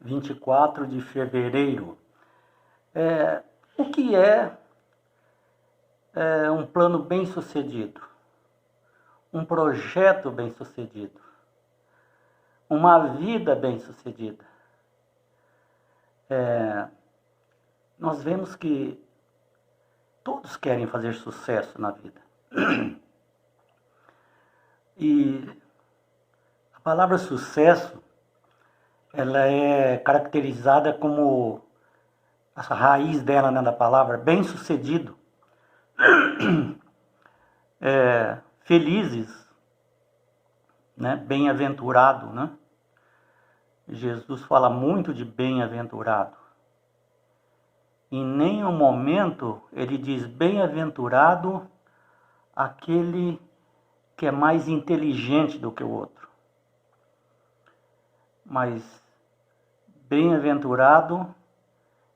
24 de fevereiro. O que é um plano bem-sucedido? Um projeto bem-sucedido? Uma vida bem-sucedida? Nós vemos que todos querem fazer sucesso na vida. E a palavra sucesso, ela é caracterizada como a raiz dela, né, da palavra, bem-sucedido, felizes, né, bem-aventurado, né? Jesus fala muito de bem-aventurado. Em nenhum momento ele diz bem-aventurado aquele que é mais inteligente do que o outro. Mas bem-aventurado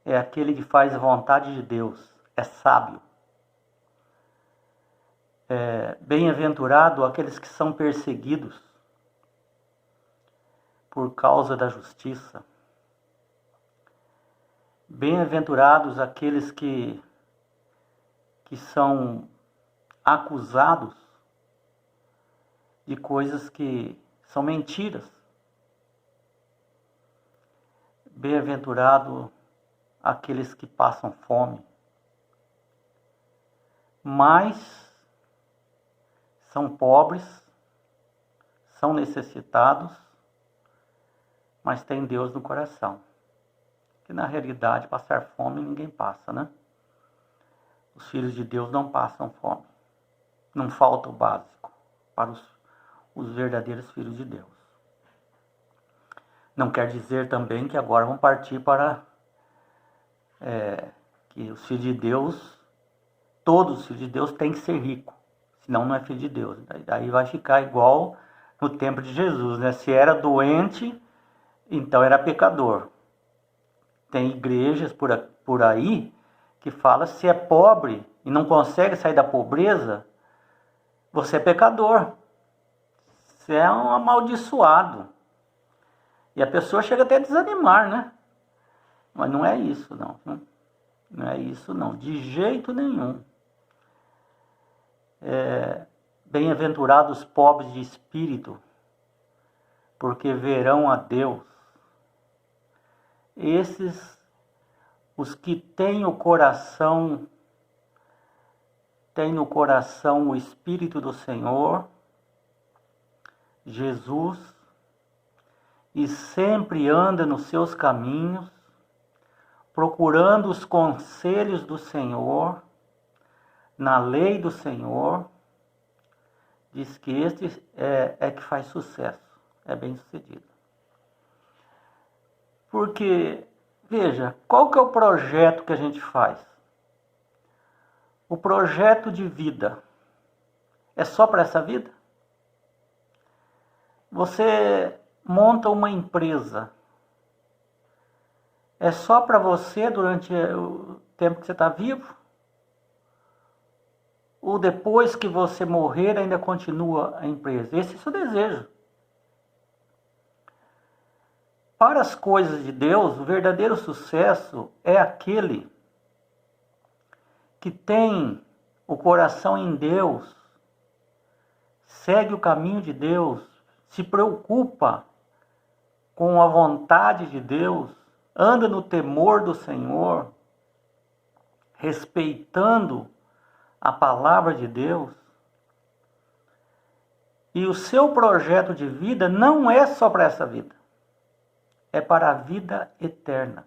é aquele que faz a vontade de Deus, é sábio. Bem-aventurado aqueles que são perseguidos por causa da justiça. Bem-aventurados aqueles que são acusados de coisas que são mentiras. Bem-aventurado aqueles que passam fome, mas são pobres, são necessitados, mas têm Deus no coração. Que na realidade passar fome ninguém passa, né? Os filhos de Deus não passam fome. Não falta o básico para os verdadeiros filhos de Deus. Não quer dizer também que agora vão partir para que os filhos de Deus, todos os filhos de Deus têm que ser ricos, senão não é filho de Deus. Daí vai ficar igual no tempo de Jesus, né? Se era doente, então era pecador. Tem igrejas por aí que fala, se é pobre e não consegue sair da pobreza, você é pecador. Você é um amaldiçoado. E a pessoa chega até a desanimar, né? Mas não é isso, não. Não é isso, não. De jeito nenhum. Bem-aventurados os pobres de espírito, porque verão a Deus. Esses, os que têm no coração o Espírito do Senhor, Jesus, e sempre anda nos seus caminhos, procurando os conselhos do Senhor, na lei do Senhor, diz que este é que faz sucesso, é bem-sucedido. Porque, veja, qual que é o projeto que a gente faz? O projeto de vida é só para essa vida? Você monta uma empresa, é só para você durante o tempo que você está vivo? Ou depois que você morrer ainda continua a empresa? Esse é o seu desejo. Para as coisas de Deus, o verdadeiro sucesso é aquele que tem o coração em Deus, segue o caminho de Deus, se preocupa com a vontade de Deus, anda no temor do Senhor, respeitando a palavra de Deus. E o seu projeto de vida não é só para essa vida. É para a vida eterna.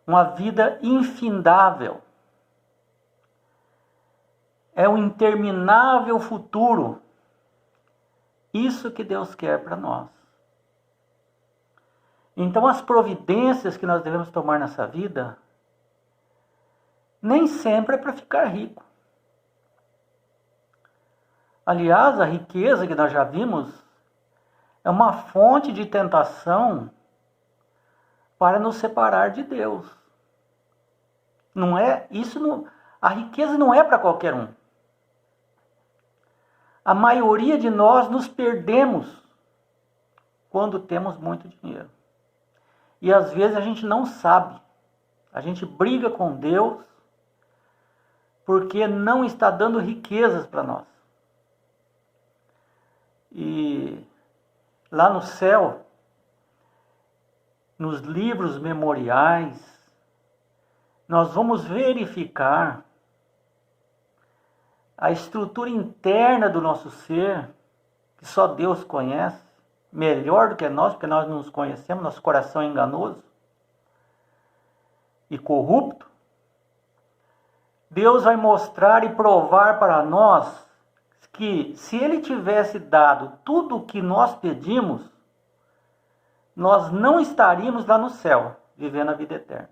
Uma vida infindável. É um interminável futuro. Isso que Deus quer para nós. Então as providências que nós devemos tomar nessa vida, nem sempre é para ficar rico. Aliás, a riqueza que nós já vimos é uma fonte de tentação para nos separar de Deus. Não é isso, não, a riqueza não é para qualquer um. A maioria de nós nos perdemos quando temos muito dinheiro. E às vezes a gente não sabe. A gente briga com Deus porque não está dando riquezas para nós. E lá no céu, nos livros memoriais, nós vamos verificar a estrutura interna do nosso ser, que só Deus conhece, melhor do que nós, porque nós não nos conhecemos, nosso coração é enganoso e corrupto. Deus vai mostrar e provar para nós que se Ele tivesse dado tudo o que nós pedimos, nós não estaríamos lá no céu, vivendo a vida eterna.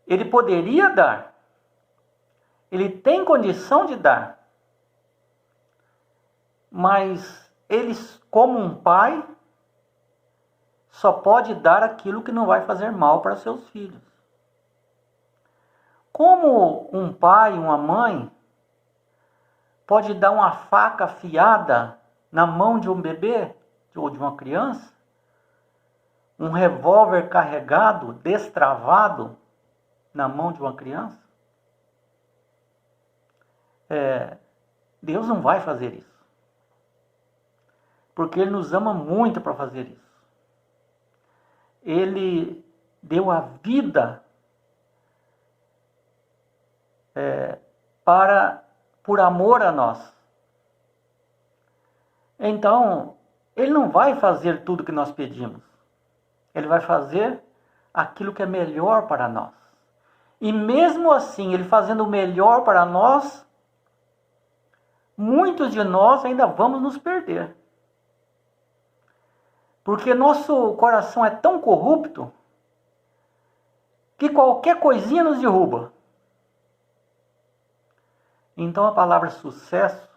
Ele poderia dar. Ele tem condição de dar. Mas Ele, como um pai, só pode dar aquilo que não vai fazer mal para seus filhos. Como um pai, uma mãe, pode dar uma faca afiada na mão de um bebê ou de uma criança? Um revólver carregado, destravado na mão de uma criança? Deus não vai fazer isso. Porque Ele nos ama muito para fazer isso. Ele deu a vida por amor a nós. Então, Ele não vai fazer tudo que nós pedimos. Ele vai fazer aquilo que é melhor para nós. E mesmo assim, Ele fazendo o melhor para nós, muitos de nós ainda vamos nos perder. Porque nosso coração é tão corrupto que qualquer coisinha nos derruba. Então a palavra sucesso,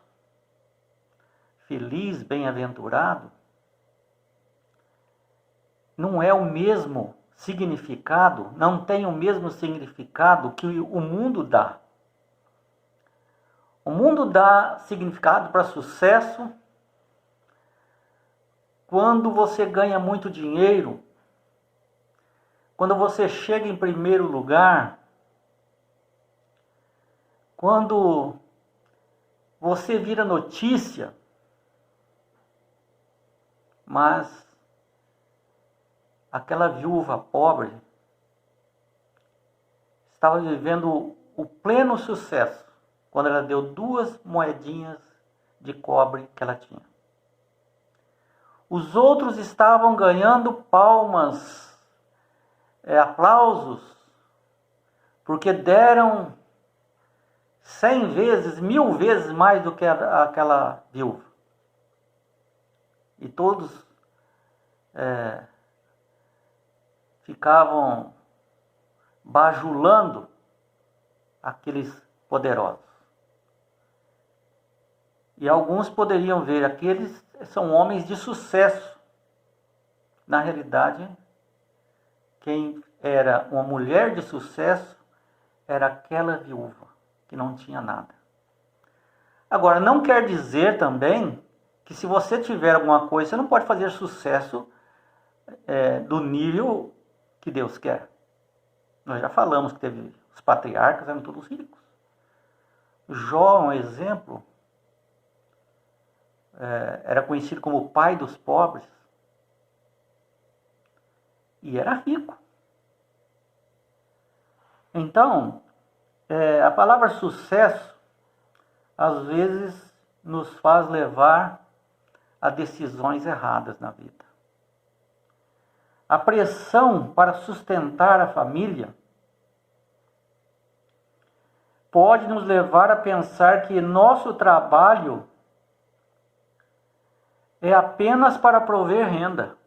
feliz, bem-aventurado, não é o mesmo significado, não tem o mesmo significado que o mundo dá. O mundo dá significado para sucesso quando você ganha muito dinheiro, quando você chega em primeiro lugar, quando você vira notícia. Mas aquela viúva pobre estava vivendo o pleno sucesso quando ela deu 2 moedinhas de cobre que ela tinha. Os outros estavam ganhando palmas, aplausos, porque deram 100 vezes, 1000 vezes mais do que aquela viúva. E todos ficavam bajulando aqueles poderosos. E alguns poderiam ver, aqueles são homens de sucesso. Na realidade, quem era uma mulher de sucesso era aquela viúva, que não tinha nada. Agora, não quer dizer também que se você tiver alguma coisa, você não pode fazer sucesso do nível que Deus quer. Nós já falamos que teve os patriarcas, eram todos ricos. Jó é um exemplo. Era conhecido como o pai dos pobres. E era rico. Então, a palavra sucesso, às vezes, nos faz levar a decisões erradas na vida. A pressão para sustentar a família pode nos levar a pensar que nosso trabalho é apenas para prover renda.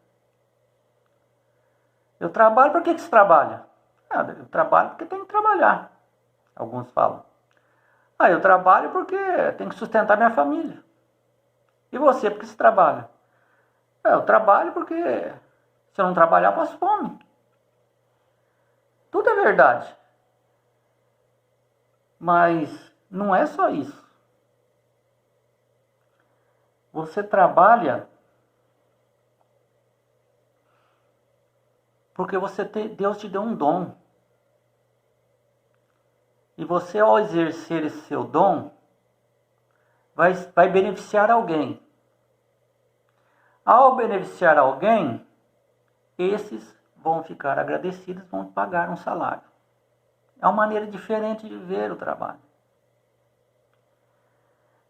Eu trabalho, por que você trabalha? Eu trabalho porque tenho que trabalhar. Alguns falam. Eu trabalho porque tenho que sustentar minha família. E você, por que você trabalha? Eu trabalho porque se eu não trabalhar, eu passo fome. Tudo é verdade. Mas não é só isso. Você trabalha Porque Deus te deu um dom. E você, ao exercer esse seu dom, vai beneficiar alguém. Ao beneficiar alguém, esses vão ficar agradecidos, vão pagar um salário. É uma maneira diferente de ver o trabalho.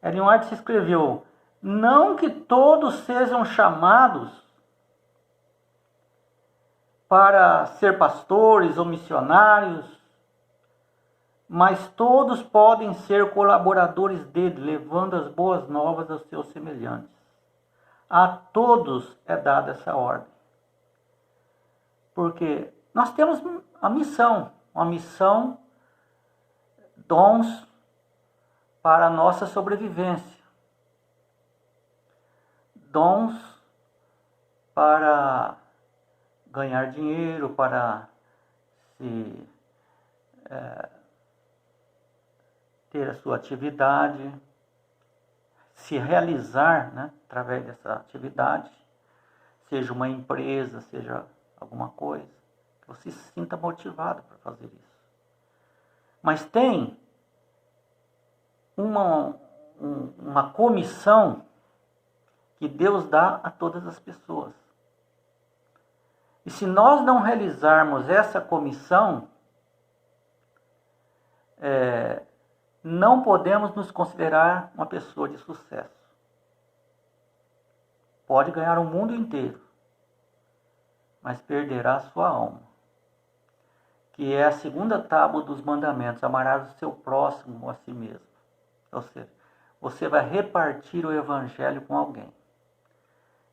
Ellen White escreveu: não que todos sejam chamados para ser pastores ou missionários, mas todos podem ser colaboradores dele, levando as boas novas aos seus semelhantes. A todos é dada essa ordem. Porque nós temos uma missão, dons para a nossa sobrevivência. Dons para ganhar dinheiro, para ter a sua atividade, se realizar, né, através dessa atividade, seja uma empresa, seja alguma coisa, que você se sinta motivado para fazer isso. Mas tem uma comissão que Deus dá a todas as pessoas. E se nós não realizarmos essa comissão, não podemos nos considerar uma pessoa de sucesso. Pode ganhar o mundo inteiro, mas perderá a sua alma. Que é a segunda tábua dos mandamentos: amarás o seu próximo a si mesmo. Ou seja, você vai repartir o evangelho com alguém.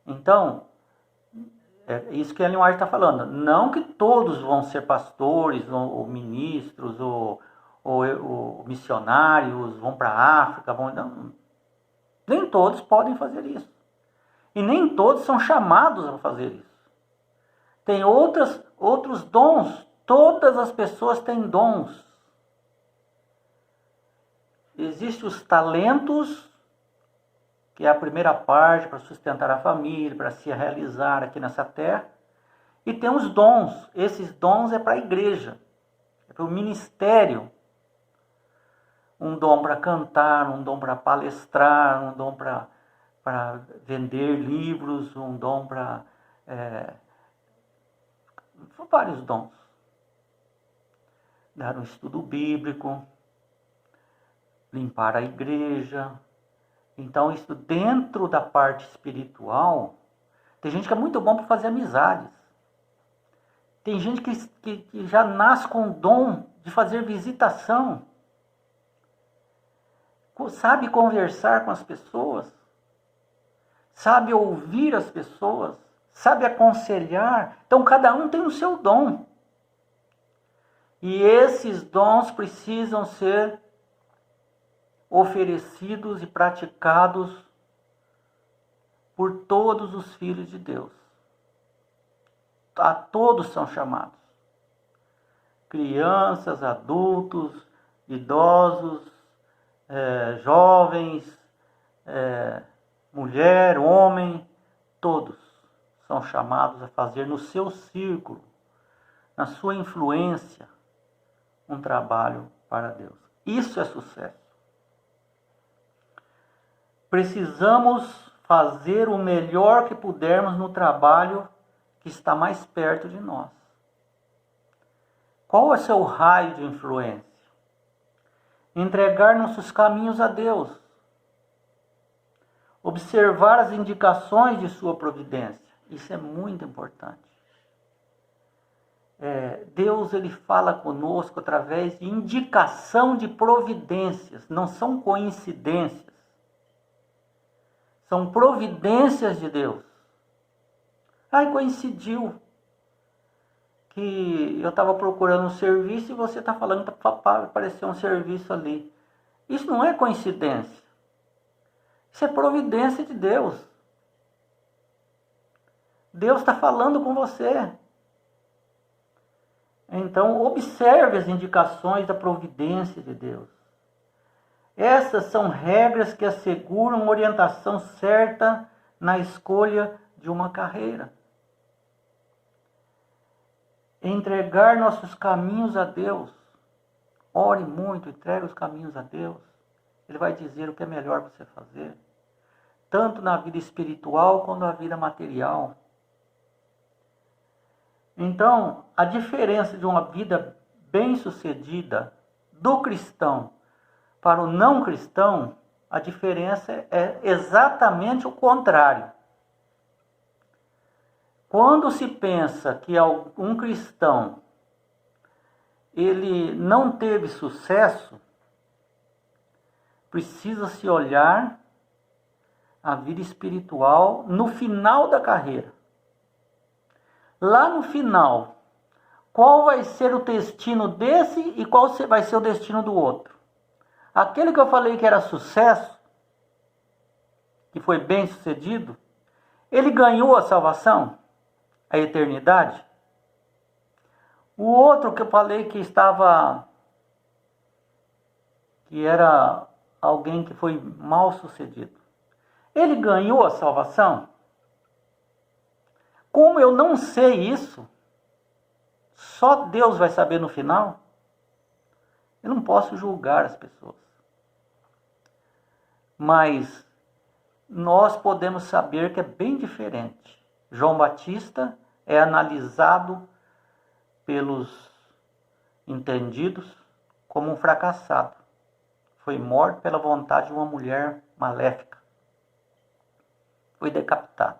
Então, é isso que a Ellen White está falando. Não que todos vão ser pastores, ou ministros, ou missionários, vão para a África. Não. Nem todos podem fazer isso. E nem todos são chamados a fazer isso. Tem outros dons. Todas as pessoas têm dons. Existem os talentos, que é a primeira parte para sustentar a família, para se realizar aqui nessa terra. E tem os dons. Esses dons é para a igreja, é para o ministério. Um dom para cantar, um dom para palestrar, um dom para vender livros, um dom para... São vários dons. Dar um estudo bíblico, limpar a igreja. Então, isso dentro da parte espiritual, tem gente que é muito bom para fazer amizades. Tem gente que já nasce com o dom de fazer visitação. Sabe conversar com as pessoas. Sabe ouvir as pessoas. Sabe aconselhar. Então, cada um tem o seu dom. E esses dons precisam ser oferecidos e praticados por todos os filhos de Deus. A todos são chamados. Crianças, adultos, idosos, jovens, mulher, homem, todos são chamados a fazer no seu círculo, na sua influência, um trabalho para Deus. Isso é sucesso. Precisamos fazer o melhor que pudermos no trabalho que está mais perto de nós. Qual é o seu raio de influência? Entregar nossos caminhos a Deus. Observar as indicações de sua providência. Isso é muito importante. Deus, ele fala conosco através de indicação de providências. Não são coincidências. São providências de Deus. Coincidiu que eu estava procurando um serviço e você está falando que apareceu um serviço ali. Isso não é coincidência. Isso é providência de Deus. Deus está falando com você. Então, observe as indicações da providência de Deus. Essas são regras que asseguram orientação certa na escolha de uma carreira. entregar nossos caminhos a Deus. Ore muito, entregue os caminhos a Deus. Ele vai dizer o que é melhor você fazer, tanto na vida espiritual quanto na vida material. Então, a diferença de uma vida bem-sucedida do cristão para o não cristão, a diferença é exatamente o contrário. Quando se pensa que um cristão ele não teve sucesso, precisa-se olhar a vida espiritual no final da carreira. Lá no final, qual vai ser o destino desse e qual vai ser o destino do outro? Aquele que eu falei que era sucesso, que foi bem sucedido, ele ganhou a salvação, a eternidade. O outro que eu falei que era alguém que foi mal sucedido, ele ganhou a salvação? Como eu não sei isso, só Deus vai saber no final, eu não posso julgar as pessoas. Mas nós podemos saber que é bem diferente. João Batista é analisado pelos entendidos como um fracassado. Foi morto pela vontade de uma mulher maléfica. Foi decapitado.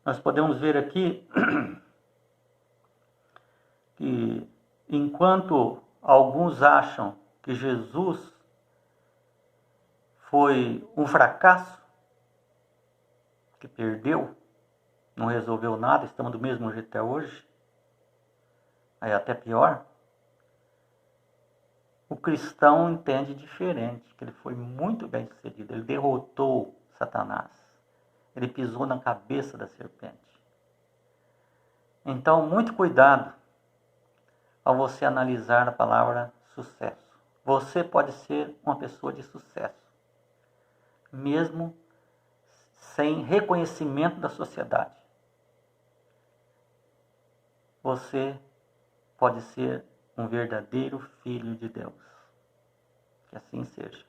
Nós podemos ver aqui que enquanto alguns acham que Jesus foi um fracasso, que perdeu, não resolveu nada, estamos do mesmo jeito até hoje, aí até pior, o cristão entende diferente, que ele foi muito bem sucedido, ele derrotou Satanás, ele pisou na cabeça da serpente. Então, muito cuidado ao você analisar a palavra sucesso. Você pode ser uma pessoa de sucesso, mesmo sem reconhecimento da sociedade. Você pode ser um verdadeiro filho de Deus. Que assim seja.